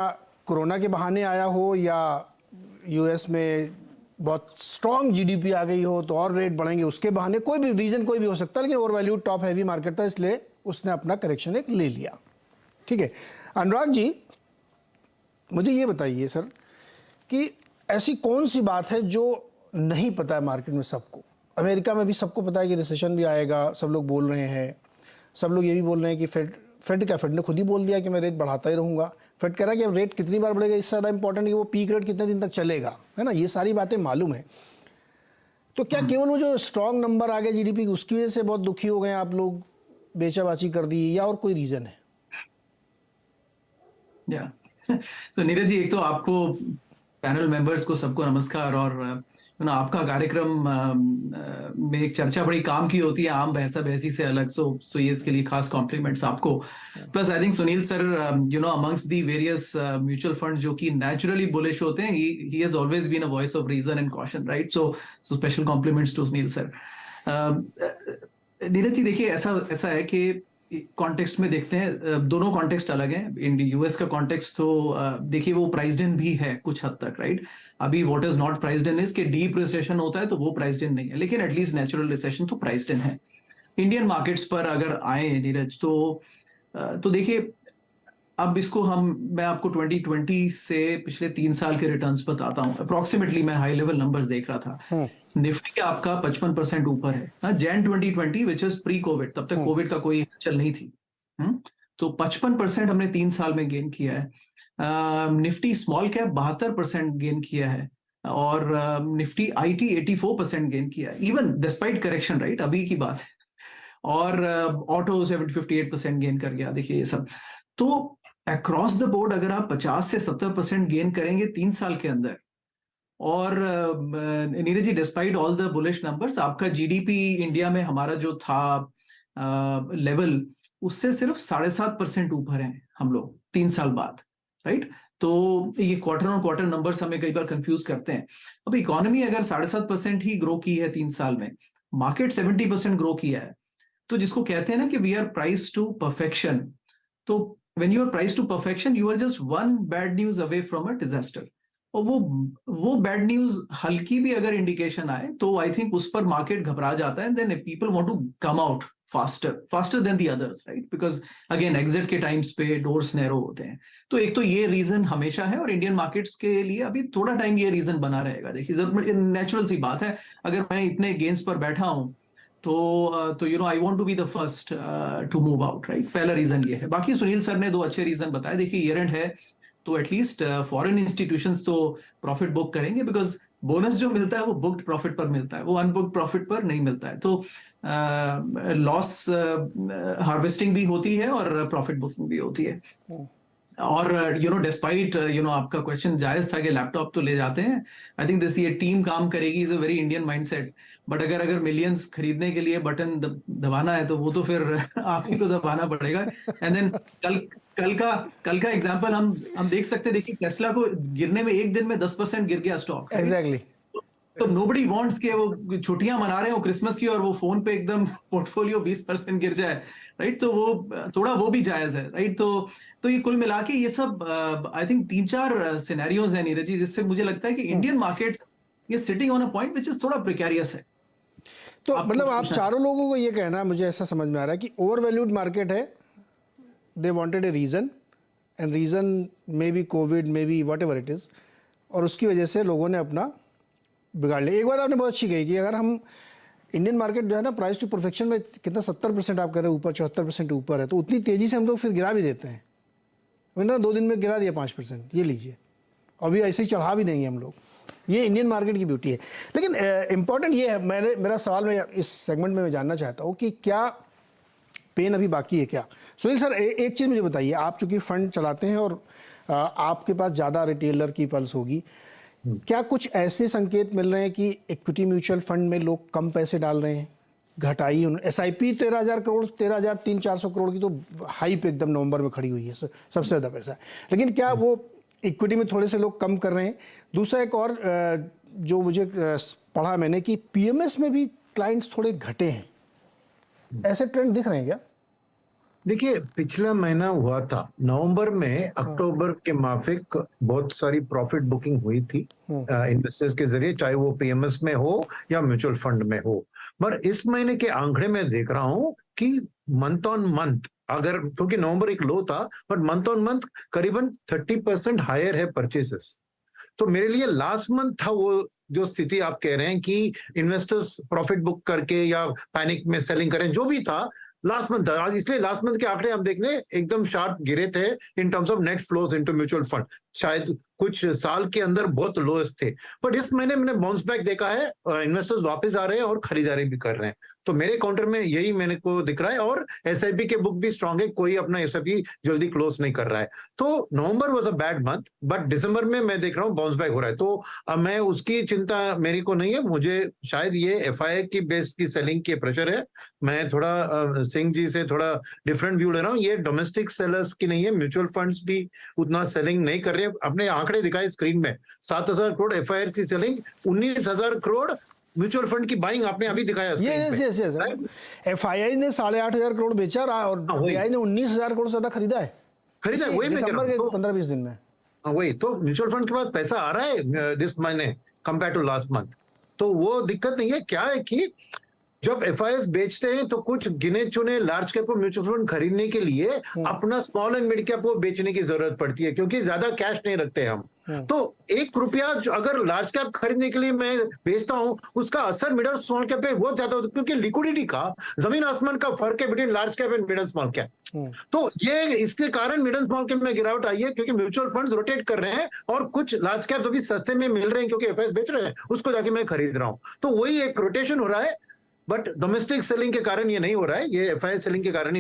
Corona के बहाने आया हो या यूएस में बहुत स्ट्रॉन्ग जीडीपी आ गई हो तो और रेट बढ़ेंगे उसके बहाने, कोई भी रीजन कोई भी हो सकता है, लेकिन over valued top heavy market था इसलिए उसने अपना करेक्शन एक ले लिया। ठीक है, अनुराग जी मुझे ये बताइए सर कि ऐसी कौन सी बात है जो नहीं पता है मार्केट में सबको? अमेरिका में भी सबको पता है कि रिसेशन भी आएगा, सब लोग बोल रहे हैं, सब लोग ये भी बोल रहे हैं कि फेड ने खुद ही बोल दिया कि मैं रेट बढ़ाता ही रहूँगा। फेड कह रहा है कि अब रेट कितनी बार बढ़ेगा इससे ज़्यादा इंपॉर्टेंट है कि वो पीक रेट कितने दिन तक चलेगा, है ना, ये सारी बातें मालूम है। तो क्या केवल वो जो स्ट्रॉन्ग नंबर आ गया जीडीपी उसकी वजह से बहुत दुखी हो गए आप लोग, बेचाबाची कर दी, या और कोई रीज़न है? या तो नीरज जी, एक तो आपको, पैनल मेंबर्स को, सबको नमस्कार। और आपका कार्यक्रम में एक चर्चा बड़ी काम की होती है, आम बहसा बहसी से अलग। सो ये इसके लिए खास कॉम्प्लीमेंट्स आपको। Plus I think Sunil sir, amongst the various mutual fund जो कि नेचुरली बुलिश होते हैं, he has always been a voice of reason and caution, right? So special compliments to Sunil sir. Neeraj ji देखिए, ऐसा है कि कॉन्टेक्स्ट में देखते हैं, दोनों कॉन्टेक्स्ट अलग हैं। इन यूएस का कॉन्टेक्स्ट तो देखिए वो प्राइस्ड इन भी है कुछ हद तक, राइट? अभी what is not priced in is कि डीप रिसेशन होता है तो वो प्राइस्ड इन नहीं है, लेकिन एटलीस्ट नेचुरल रिसेशन तो प्राइस्ड इन है। इंडियन मार्केट्स पर अगर आए नीरज, तो देखिए, अब इसको मैं आपको 2020 से पिछले 3 साल के रिटर्न्स बताता हूं। अप्रोक्सीमेटली मैं हाई लेवल नंबर्स देख रहा था। निफ्टी आपका 55% ऊपर है। Jain 2020 which is pre Covid, तब तक कोविड का कोई हलचल नहीं थी। तो 55% हमने 3 साल में गेन किया है। निफ्टी स्मॉल कैप 72% गेन किया है, और निफ्टी आईटी 84% गेन किया है, इवन डिस्पाइट करेक्शन, राइट? अभी की बात है। और ऑटो 58% गेन कर गया। देखिए ये सब तो अक्रॉस द बोर्ड अगर आप 50 से 70% गेन करेंगे 3 साल के अंदर, और Neeraj ji despite all the bullish numbers, आपका जीडीपी इंडिया में हमारा जो था लेवल, उससे सिर्फ 7.5% ऊपर है हम लोग 3 साल बाद, राइट? तो ये क्वार्टर ऑन क्वार्टर नंबर्स हमें कई बार कंफ्यूज करते हैं। अब इकोनॉमी अगर 7.5% ही ग्रो की है 3 साल में, मार्केट 70% ग्रो किया है, तो जिसको कहते हैं ना कि we are price to perfection, तो when you are price to perfection you are just one bad news away from a disaster. और वो बैड न्यूज हल्की भी अगर इंडिकेशन आए तो आई थिंक उस पर मार्केट घबरा जाता है, then people want to come out faster than the others, right? Because again exit के टाइम्स पे डोर्स नैरो होते हैं। तो एक तो ये रीजन हमेशा है, और इंडियन मार्केट्स के लिए अभी थोड़ा टाइम ये रीजन बना रहेगा। देखिए नेचुरल सी बात है, अगर मैं इतने गेन्स पर बैठा हूं तो I want to be the first to move out, right? पहला रीजन ये है। बाकी सुनील सर ने 2 अच्छे रीजन बताए। देखिए ईयर एंड है तो एटलीस्ट फॉरेन इंस्टीट्यूशंस तो प्रॉफिट बुक करेंगे, बिकॉज बोनस जो मिलता है वो बुक्ड प्रॉफिट पर मिलता है, वो अनबुक्ड प्रॉफिट पर नहीं मिलता है। तो लॉस हार्वेस्टिंग भी होती है और प्रॉफिट बुकिंग भी होती है। और डिस्पाइट आपका क्वेश्चन जायज था कि लैपटॉप तो ले जाते हैं, आई थिंक दिस ये टीम काम करेगी, is a very Indian mindset. But अगर मिलियंस खरीदने के लिए बटन दबाना है तो वो तो फिर आप ही को दबाना पड़ेगा। एंड देन कल का एग्जांपल हम देख सकते हैं। देखिए टेस्ला को गिरने में एक दिन में 10% गिर गया स्टॉक, एग्जैक्टली। तो नोबडी वांट्स के वो छुट्टियां मना रहे हो क्रिसमस की और वो फोन पे एकदम पोर्टफोलियो 20% गिर जाए, राइट? तो वो थोड़ा वो भी जायज है, राइट? तो ये कुल मिला के ये सब आई थिंक 3-4 सिनेरियोज है नीरज जी, जिससे मुझे लगता है कि इंडियन मार्केट ये sitting on a point which is थोड़ा प्रिकैरियस है। तो मतलब आप चारों लोगों को ये कहना है, मुझे ऐसा समझ में आ रहा है कि ओवर वैल्यूड मार्केट है, they wanted a reason, and reason may be Covid, may be whatever it is, और उसकी वजह से लोगों ने अपना बिगाड़ लिया। एक बात आपने बहुत अच्छी कही कि अगर हम इंडियन मार्केट जो है ना प्राइस टू परफेक्शन में कितना 70% आप कह रहे हैं ऊपर, 74% ऊपर है, तो उतनी तेजी से हम लोग फिर गिरा भी देते हैं। मैंने 2 दिन में गिरा दिया 5%, ये लीजिए, अभी ऐसे ही चढ़ा भी देंगे हम लोग। ये इंडियन मार्केट की ब्यूटी है। लेकिन इंपॉर्टेंट ये है, मेरा सवाल मैं इस सेगमेंट में मैं जानना चाहता हूँ कि क्या पेन अभी बाकी है क्या? सुनील सर एक चीज़ मुझे बताइए, आप चूंकि फंड चलाते हैं और आपके पास ज़्यादा रिटेलर की पल्स होगी, क्या कुछ ऐसे संकेत मिल रहे हैं कि इक्विटी म्यूचुअल फंड में लोग कम पैसे डाल रहे हैं, घटाई? एसआईपी 13,000 करोड़, 13,300-400 करोड़ की तो हाइप एकदम नवंबर में खड़ी हुई है, सबसे ज़्यादा पैसा है। लेकिन क्या वो इक्विटी में थोड़े से लोग कम कर रहे हैं? दूसरा एक और जो मुझे पढ़ा मैंने कि पीएमएस में भी क्लाइंट्स थोड़े घटे हैं, ऐसे ट्रेंड दिख रहे हैं क्या? देखिए, पिछला महीना हुआ था नवंबर में, अक्टूबर के माफिक बहुत सारी प्रॉफिट बुकिंग हुई थी इन्वेस्टर्स के जरिए, चाहे वो पीएमएस में हो या म्यूचुअल फंड में हो। पर इस महीने के आंकड़े में देख रहा हूं कि मंथ ऑन मंथ, अगर क्योंकि नवंबर एक लो था, बट मंथ ऑन मंथ करीबन 30% हायर है परचेसेस। तो मेरे लिए लास्ट मंथ था वो जो स्थिति आप कह रहे हैं कि इन्वेस्टर्स प्रॉफिट बुक करके या पैनिक में सेलिंग करें, जो भी था लास्ट मंथ था। आज इसलिए लास्ट मंथ के आंकड़े हम देखने एकदम शार्प गिरे थे in terms of net flows into mutual fund, शायद कुछ साल के अंदर बहुत लोएस्ट थे। बट इस महीने मैंने बाउंस बैक देखा है, इन्वेस्टर्स वापस आ रहे हैं और खरीदारी भी कर रहे हैं। तो मेरे काउंटर में यही मेरे को दिख रहा है, और एसआईपी के बुक भी स्ट्रांग है, कोई अपना एसआईपी जल्दी क्लोज नहीं कर रहा है। तो November was a bad month, but December में मैं देख रहा हूँ बाउंस बैक हो रहा है। तो अब मैं उसकी चिंता मेरी को नहीं है, मुझे शायद ये एफआईआई की बेस्ड की सेलिंग के प्रेशर है। मैं थोड़ा सिंह जी से थोड़ा डिफरेंट व्यू ले रहा हूँ, ये डोमेस्टिक सेलर्स की नहीं है, म्यूचुअल फंड्स भी उतना सेलिंग नहीं कर रहे हैं। अपने आंकड़े दिखाए स्क्रीन में, 7,000 करोड़ एफआईआई की सेलिंग, 19,000 करोड़ म्यूचुअल फंड की बाइंग आपने अभी दिखाया। यस एफआईआई ने 8,500 करोड़ बेचा और पीआई ने 19,000 करोड़ से ज्यादा खरीदा है वही दिसंबर के 15-20 दिन में। वही तो, म्यूचुअल फंड के पास पैसा आ रहा है दिस महीने कंपेयर टू लास्ट मंथ, तो वो दिक्कत नहीं है। क्या है कि जब एफआईएस बेचते हैं तो कुछ गिने चुने लार्ज कैप को म्यूचुअल फंड खरीदने के लिए अपना स्मॉल एंड मिड कैप को बेचने की जरूरत पड़ती है, क्योंकि ज्यादा कैश नहीं रखते हम। तो 1 रुपया अगर लार्ज कैप खरीदने के लिए मैं बेचता हूं, उसका असर मिड और स्मॉल कैप पे बहुत ज्यादा होता है, क्योंकि लिक्विडिटी का जमीन आसमान का फर्क है between large cap and mid and small cap. तो ये इसके कारण मिड एंड स्मॉल कैप में गिरावट आई है, क्योंकि म्यूचुअल फंड्स रोटेट कर रहे हैं और कुछ लार्ज कैप अभी सस्ते में मिल रहे हैं क्योंकि एफआईएस बेच रहे हैं, उसको जाके मैं खरीद रहा हूं। तो वही एक रोटेशन हो रहा है, बट डोमेस्टिक सेलिंग के कारण ये नहीं हो रहा है, ये एफआईआई सेलिंग के कारण ही